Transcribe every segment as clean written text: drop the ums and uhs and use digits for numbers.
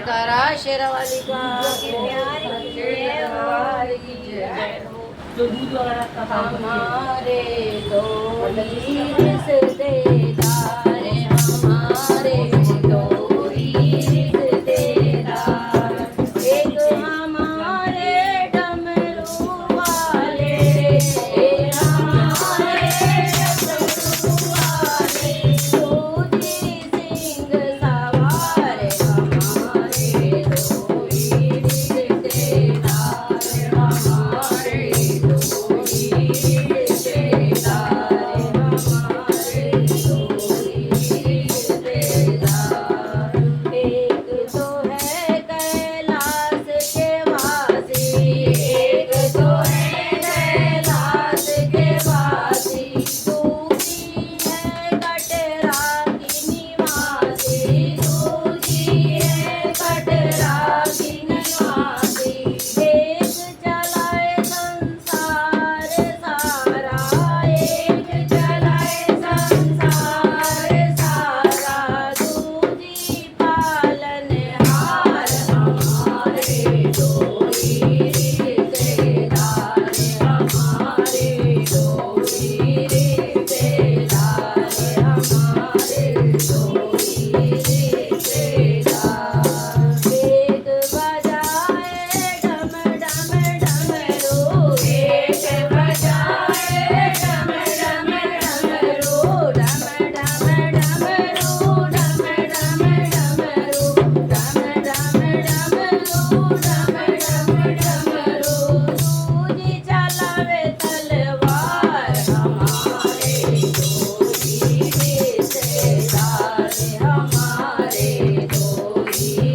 जयकारा शेरावाली का शेरावाली की जय हो। जो दूध वगैरह का काम हमारे दो रिश्तेदार, हमारे दो रिश्तेदार, एक हमारे डमरू वाले, एक हमारे डमरू वाले, दूजी सिंह सवार, हमारे दो रिश्तेदार, हमारे दो एक तो है कैलाश के वासी, एक तो है कैलाश के वासी, दूसरी है कटरा की निवासी, दूसरी है कटरा की निवासी, एक चलाए संसार सारा, एक चलाए संसार सारा, दूजी पालनहार, हमारे दो रिश्तेदार, हमारे दो रिश्तेदार, हमारे दो रिश्तेदार, एक बजाए डम डम डमरू, एक बजाए डम डम डमरू, डम डम डमरू, डम डम डमरू, डम डम डमरू, डम डम डमरू, दूजी चलावे तलवार, हमारे दो रिश्तेदार, हमारे दो रिश्तेदार,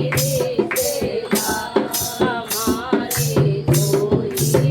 हमारे दो रिश्तेदार,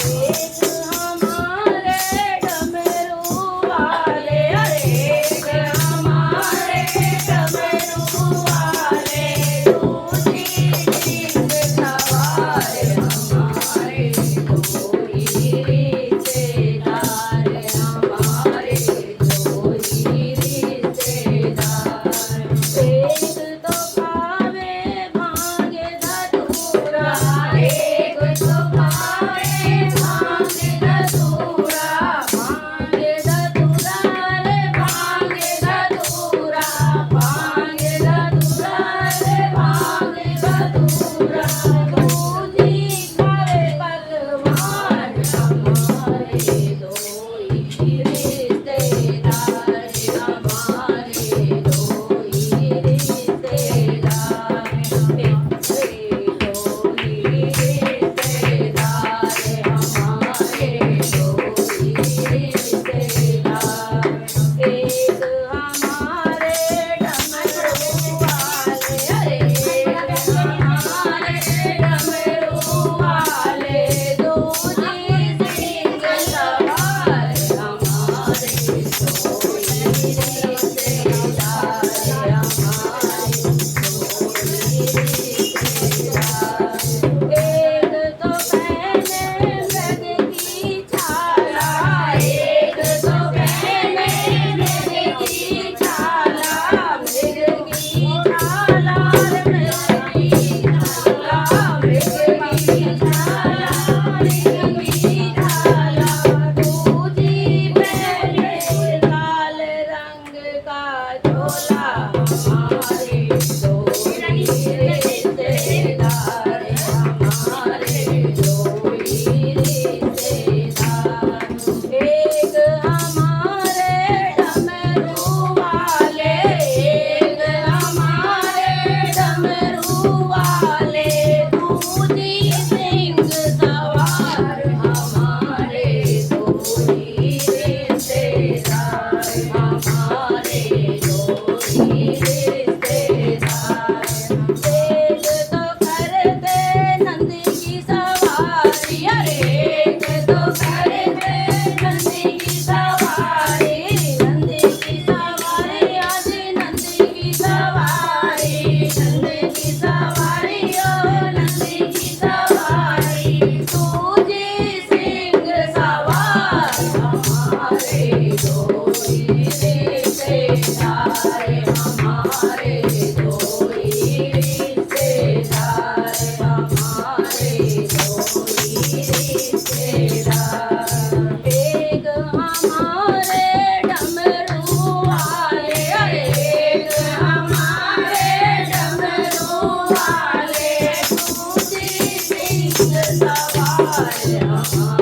एक हमारे डमरू वाले, एक हमारे डमरू वाले, दूजी सिंह सवार, हमारे दो रिश्तेदार, हमारे दो एक हमारे कोई रिश्तेदार, हमारे कोई रिश्तेदार। एक हमारे डमरू वाले, एक हमारे डमरू वाले, दूसरी सिंह सवार हमारे